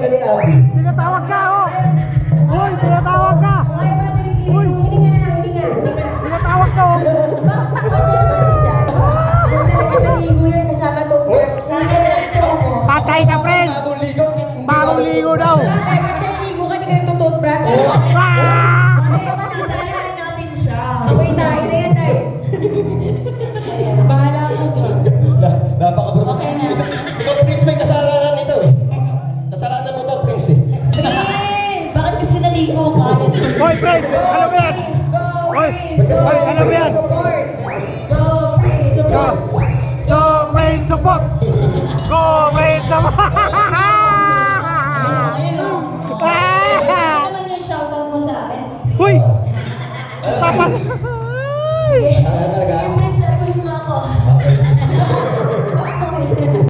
ni Abby. Tinatawag ka, oh! Uy, tinatawag ka! Uy! Tinatawag ka, oh! Bakit naka-German si Jan? Kung talaga naligo yan kasama toothbrush. Nasa laptop mo. Patay ka, friend! Bagong ligaw. Bagong ligo daw! Bakit? Pag naliligo ka, di ka nagtutoothbrush. Ano? Ah! Sasalain natin siya. Away tayo na yan, tayo. Bahala ko doon. Napaka-brutal. Okay na. Ikaw, Prince, may kasalanan ito eh. Kasalanan mo to, Prince eh. Prince! Bakit kasi naligo ka? Hoy, Prince! Ano ba yan? Go, Hoy! Prince! Go, Hoy, ano ba yan? Support! Go, Prince! Go! Support! So, Prince, support! Go, Prince, support! Ano naman yung shoutout mo sa akin? Uy! Papa! Talaga? Prince, ako yung mga ko. Okay.